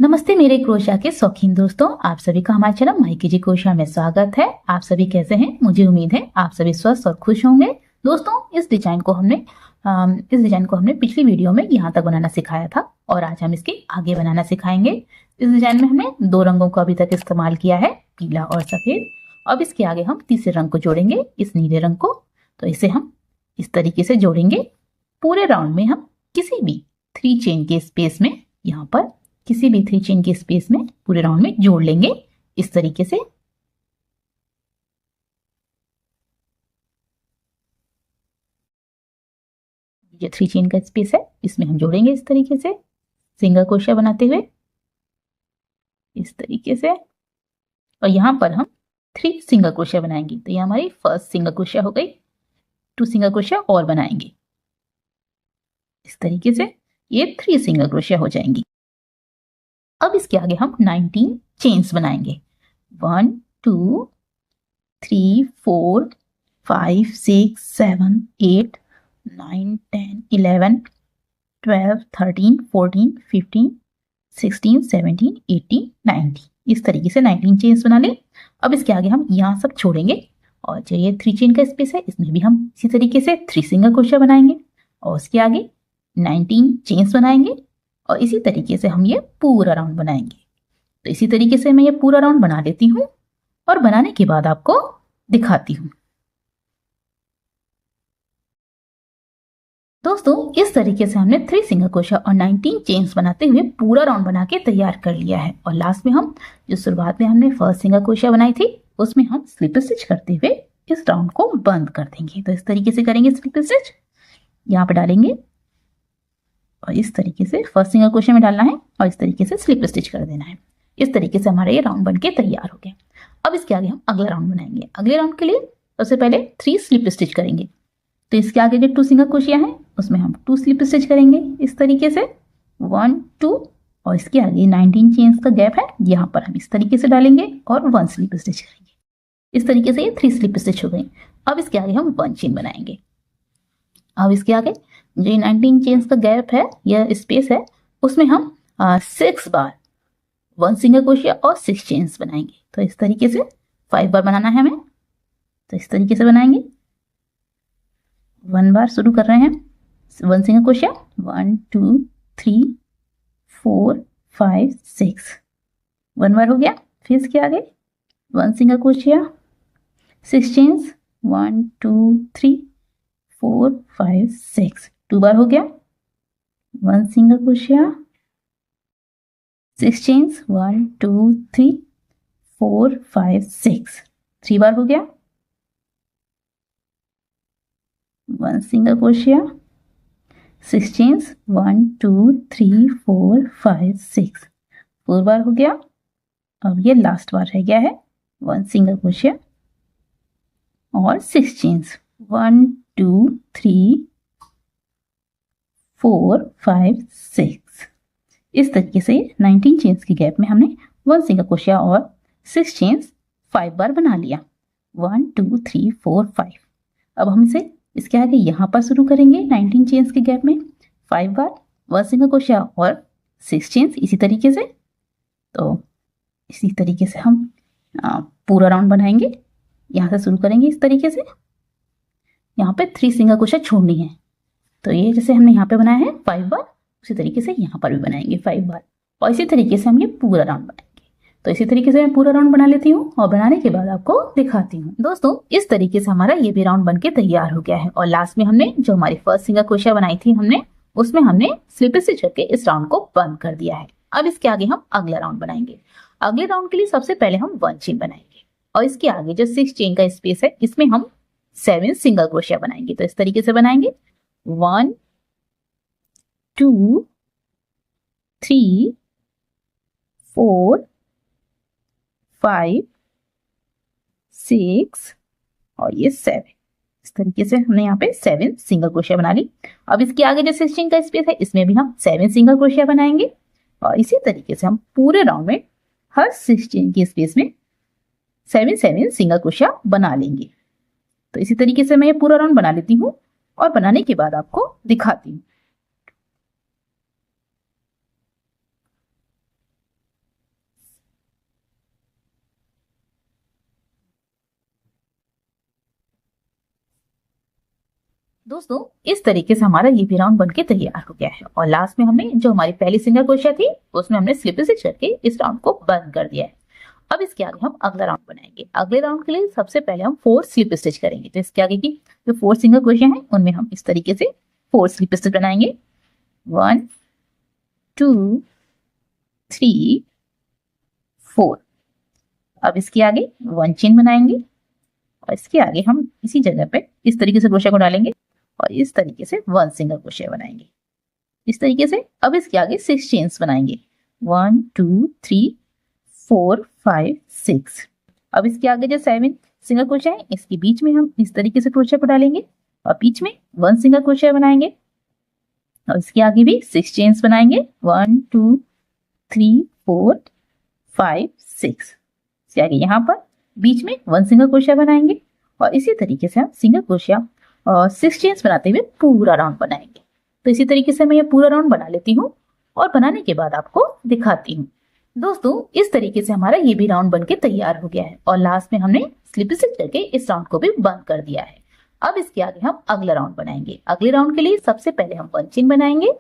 नमस्ते मेरे क्रोशिया के शौकीन दोस्तों, आप सभी का हमारे चैनल माइकी क्रोशिया में स्वागत है। आप सभी कैसे हैं? मुझे उम्मीद है आप सभी स्वस्थ और खुश होंगे। दोस्तों, इस डिजाइन को हमने पिछली वीडियो में यहाँ तक बनाना सिखाया था और आज हम इसके आगे बनाना सिखाएंगे। इस डिजाइन में हमने दो रंगों को अभी तक इस्तेमाल किया है, पीला और सफेद। अब इसके आगे हम तीसरे रंग को जोड़ेंगे, इस नीले रंग को। तो इसे हम इस तरीके से जोड़ेंगे। पूरे राउंड में हम किसी भी 3 चेन के स्पेस में, यहाँ पर किसी भी 3 चेन के स्पेस में पूरे राउंड में जोड़ लेंगे इस तरीके से। ये 3 चेन का स्पेस है, इसमें हम जोड़ेंगे इस तरीके से सिंगल क्रोशिया बनाते हुए इस तरीके से। और यहां पर हम 3 सिंगल क्रोशिया बनाएंगे। तो ये हमारी फर्स्ट सिंगल क्रोशिया हो गई। 2 सिंगल क्रोशिया और बनाएंगे इस तरीके से, ये 3 सिंगल क्रोशिया हो जाएंगी। अब इसके आगे हम 19 चेन्स बनाएंगे। 1 2 3 4 5 6 7 8 9 10 11 12 13 14 15 16 17 18 19 इस तरीके से 19 चेन्स बना ले। अब इसके आगे हम यहाँ सब छोड़ेंगे और जो ये 3 चेन का स्पेस है इसमें भी हम इसी तरीके से 3 सिंगल क्रोशिया बनाएंगे और उसके आगे 19 चेन्स बनाएंगे और इसी तरीके से हम ये पूरा राउंड बनाएंगे। तो इसी तरीके से मैं ये पूरा राउंड बना लेती हूँ और बनाने के बाद आपको दिखाती हूँ। दोस्तों, इस तरीके से हमने 3 सिंगल क्रोशिया और 19 चेन्स बनाते हुए पूरा राउंड बना के तैयार कर लिया है। और लास्ट में हम जो शुरुआत में हमने फर्स्ट सिंगल क्रोशिया बनाई थी उसमें हम स्लिप स्टिच करते हुए इस राउंड को बंद कर देंगे। तो इस तरीके से करेंगे स्लिप स्टिच, यहाँ पे डालेंगे और इस तरीके से फर्स्ट सिंगल क्रोशिया में डालना है और इस तरीके से स्लिप स्टिच कर देना है। इस तरीके से हमारा ये राउंड बन के तैयार हो गया। अब इसके आगे हम अगला राउंड बनाएंगे। अगले राउंड के लिए सबसे पहले 3 स्लिप स्टिच करेंगे। तो इसके आगे जो 2 सिंगल क्रोशिया है उसमें हम 2 स्लिप स्टिच करेंगे इस तरीके से 1 2 और इसके आगे 19 चेन्स का गैप है, यहाँ पर हम इस तरीके से डालेंगे और 1 स्लिप स्टिच करेंगे। इस तरीके से ये 3 स्लिप स्टिच हो गई। अब इसके आगे हम 1 चेन बनाएंगे। अब इसके आगे जो 19 चेन्स का गैप है या स्पेस है उसमें हम 6 बार 1 सिंगल क्रोशिया और 6 चेन्स बनाएंगे। तो इस तरीके से 5 बार बनाना है हमें। तो इस तरीके से बनाएंगे। 1 बार शुरू कर रहे हैं 1 सिंगल क्रोशिया 1 2 3 4 5 6 1 बार हो गया। फिर इसके आगे 1 सिंगल क्रोशिया 6 चेन्स 1 2 3 4 5 6 2 बार हो गया। 1 सिंगल क्रोशिया 6 चेन्स 1 2 3 4 5 6 3 बार हो गया। 1 सिंगल क्रोशिया 6 चेन्स 1 2 3 4 5 6 4 बार हो गया। अब ये लास्ट बार रह गया है 1 सिंगल क्रोशिया और 6 चेन्स 1 2 3 4 5 6 इस तरीके से 19 चेन्स के गैप में हमने 1 सिंगल क्रोशिया और 6 चेन्स 5 बार बना लिया 1 2 3 4 5। अब हम इसे इसके आगे यहाँ पर शुरू करेंगे 19 चेन्स के गैप में 5 बार 1 सिंगल क्रोशिया और 6 चेन्स इसी तरीके से। तो इसी तरीके से हम पूरा राउंड बनाएंगे। यहाँ से शुरू करेंगे इस तरीके से, यहाँ पे 3 सिंगल क्रोशिया छोड़नी है। तो ये जैसे हमने यहाँ पे बनाया है 5 बार, उसी तरीके से यहाँ पर भी बनाएंगे 5 बार और इसी तरीके से हम ये पूरा राउंड बनाएंगे। तो इसी तरीके से मैं पूरा राउंड बना लेती हूँ और बनाने के बाद आपको दिखाती हूँ। दोस्तों, इस तरीके से हमारा ये भी राउंड बन के तैयार हो गया है और लास्ट में हमने जो हमारी फर्स्ट सिंगल क्रोशिया बनाई थी उसमें हमने स्लिप स्टिच करके इस राउंड को बंद कर दिया है। अब इसके आगे हम अगला राउंड बनाएंगे। अगले राउंड के लिए सबसे पहले हम 1 चेन बनाएंगे और इसके आगे जो 6 चेन का स्पेस है इसमें हम 7 सिंगल क्रोशिया बनाएंगे। तो इस तरीके से बनाएंगे 1 2 3 4 5 6 और ये 7 इस तरीके से हमने यहाँ पे 7 सिंगल क्रोशिया बना ली। अब इसके आगे जो 6 चेन का स्पेस है इसमें भी हम 7 सिंगल क्रोशिया बनाएंगे और इसी तरीके से हम पूरे राउंड में हर 6 चेन के स्पेस में 7 सिंगल क्रोशिया बना लेंगे। तो इसी तरीके से मैं ये पूरा राउंड बना लेती हूँ और बनाने के बाद आपको दिखाती हूँ। दोस्तों इस तरीके से हमारा ये भी राउंड बनके तैयार हो गया है और लास्ट में हमने जो हमारी पहली सिंगल क्रोशिया थी उसमें हमने स्लिप स्टिच करके इस राउंड को बंद कर दिया है। अब इसके आगे हम अगला राउंड बनाएंगे। अगले राउंड के लिए सबसे पहले हम 4 स्लिप स्टिच करेंगे। तो इसके आगे की जो 4 सिंगल क्रोशिया हैं उनमें हम इस तरीके से 4 स्लिप स्टिच बनाएंगे। 1 2 3 4। अब इसके आगे 1 चेन बनाएंगे और इसके आगे हम इसी जगह पे इस तरीके से क्रोशिया को डालेंगे और इस तरीके से 1 सिंगल क्रोशिया बनाएंगे इस तरीके से। अब इसके आगे 6 चेन्स बनाएंगे 1 2 3 4 5 6। अब इसके आगे जो 7 सिंगल क्रोशिया है इसके बीच में हम इस तरीके से क्रोशिया को डालेंगे और बीच में 1 सिंगल क्रोशिया बनाएंगे और इसके आगे भी 6 चेन्स बनाएंगे 1 2 3 4 5 6। इसके आगे यहाँ पर बीच में 1 सिंगल क्रोशिया बनाएंगे और इसी तरीके से हम सिंगल क्रोशिया और 6 चेन्स बनाते हुए पूरा राउंड बनाएंगे। तो इसी तरीके से मैं ये पूरा राउंड बना लेती हूँ और बनाने के बाद आपको दिखाती हूँ। दोस्तों इस तरीके से हमारा ये भी राउंड बनके तैयार हो गया है और लास्ट में हमने स्लिप स्टिच करके इस राउंड को भी बंद कर दिया है। अब इसके आगे हम अगला राउंड बनाएंगे। अगले राउंड के लिए सबसे पहले हम 1 चेन बनाएंगे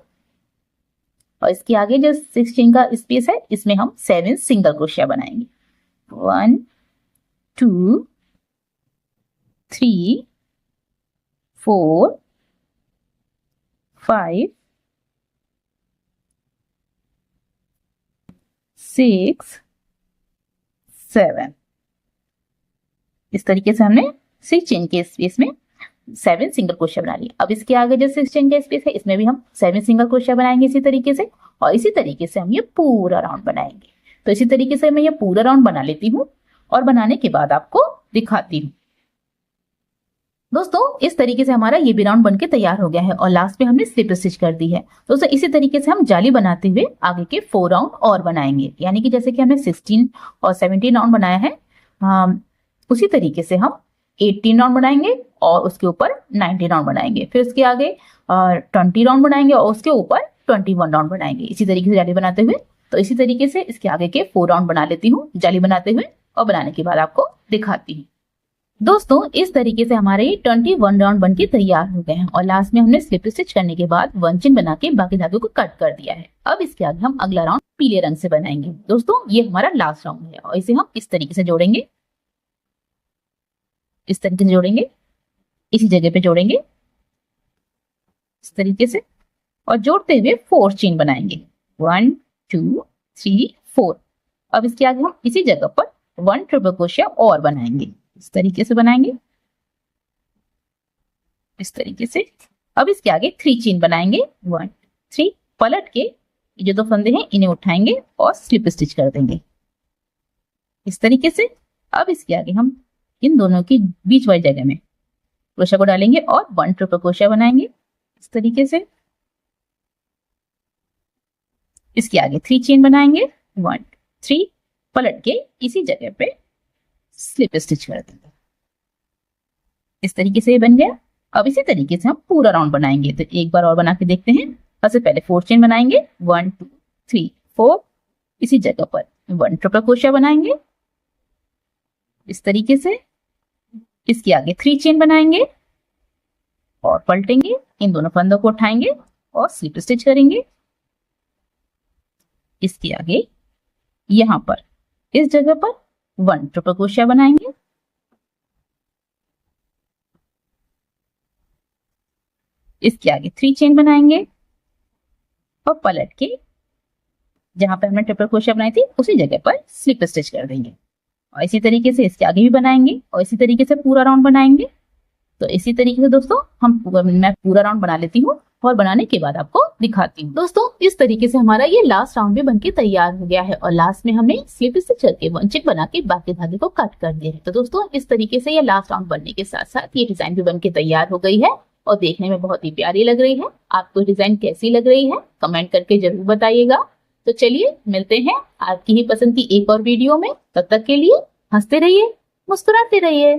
और इसके आगे जो 6 चेन का स्पेस है इसमें हम 7 सिंगल क्रोशिया बनाएंगे 1 2 3 4 5 6 7। इस तरीके से हमने 6 चेन के स्पेस में 7 सिंगल क्रोशिया बना लिया। अब इसके आगे जो 6 चेन का स्पेस है इसमें भी हम 7 सिंगल क्रोशिया बनाएंगे इसी तरीके से और इसी तरीके से हम ये पूरा राउंड बनाएंगे। तो इसी तरीके से मैं ये पूरा राउंड बना लेती हूँ और बनाने के बाद आपको दिखाती हूँ। दोस्तों इस तरीके से हमारा ये भी राउंड बनके तैयार हो गया है और लास्ट में हमने स्लिप स्टिच कर दी है। दोस्तों इसी तरीके से हम जाली बनाते हुए आगे के 4 राउंड और बनाएंगे। यानी कि जैसे कि हमने 16 और 17 राउंड बनाया है उसी तरीके से हम 18 राउंड बनाएंगे और उसके ऊपर 19 राउंड बनाएंगे। फिर उसके आगे 20 राउंड बनाएंगे और उसके ऊपर 21 राउंड बनाएंगे इसी तरीके से जाली बनाते हुए। तो इसी तरीके से इसके आगे के 4 राउंड बना लेती हूँ जाली बनाते हुए और बनाने के बाद आपको दिखाती हूँ। दोस्तों इस तरीके से हमारे 21 राउंड बनके तैयार हो गए हैं और लास्ट में हमने स्लिप स्टिच करने के बाद 1 चेन बना के बाकी धागे को कट कर दिया है। अब इसके आगे हम अगला राउंड पीले रंग से बनाएंगे। दोस्तों ये हमारा लास्ट राउंड है और इसे हम इस तरीके से जोड़ेंगे इस तरीके से जोड़ेंगे इसी जगह पे जोड़ेंगे इस तरीके से और जोड़ते हुए 4 चेन बनाएंगे 1 2 3 4। अब इसके आगे हम इसी जगह पर 1 ट्रिपल क्रोशिया और बनाएंगे इस तरीके से बनाएंगे इस तरीके से। अब इसके आगे 3 चेन बनाएंगे 1 3 पलट के जो 2 फंदे हैं इन्हें उठाएंगे और स्लिप स्टिच कर देंगे इस तरीके से। अब इसके आगे हम इन दोनों की बीच वाली जगह में क्रोशिया को डालेंगे और 1 ट्रिपल क्रोशिया बनाएंगे इस तरीके से। इसके आगे 3 चेन बनाएंगे 1 3 पलट के इसी जगह पे स्लिप स्टिच कर देंगे इस तरीके से ये बन गया। अब इसी तरीके से हम पूरा राउंड बनाएंगे। तो एक बार और बना के देखते हैं। सबसे पहले 4 चेन बनाएंगे 1 2 3 4 इसी जगह पर 1 ट्रिपल क्रोशिया बनाएंगे इस तरीके से। इसके आगे 3 चेन बनाएंगे और पलटेंगे इन दोनों फंदों को उठाएंगे और स्लिप स्टिच करेंगे। इसके आगे यहां पर इस जगह पर 1 ट्रिपल क्रोशिया बनाएंगे इसके आगे 3 चेन बनाएंगे और पलट के जहां पर हमने ट्रिपल क्रोशिया बनाई थी उसी जगह पर स्लिप स्टिच कर देंगे और इसी तरीके से इसके आगे भी बनाएंगे और इसी तरीके से पूरा राउंड बनाएंगे। तो इसी तरीके से दोस्तों मैं पूरा राउंड बना लेती हूँ और बनाने के बाद आपको दिखाती हूँ। दोस्तों इस तरीके से हमारा ये लास्ट राउंड भी बनके तैयार हो गया है और लास्ट में हमने स्लिप स्टिच करके 1 चेन बना के बाकी धागे को कट कर दिया है। तो दोस्तों इस तरीके से ये लास्ट राउंड बनने के साथ साथ ये डिजाइन भी बनके तैयार हो गई है और देखने में बहुत ही प्यारी लग रही है। आपको डिजाइन कैसी लग रही है कमेंट करके जरूर बताइएगा। तो चलिए मिलते हैं आपकी ही पसंद की एक और वीडियो में। तब तक के लिए हंसते रहिए मुस्कुराते रहिए।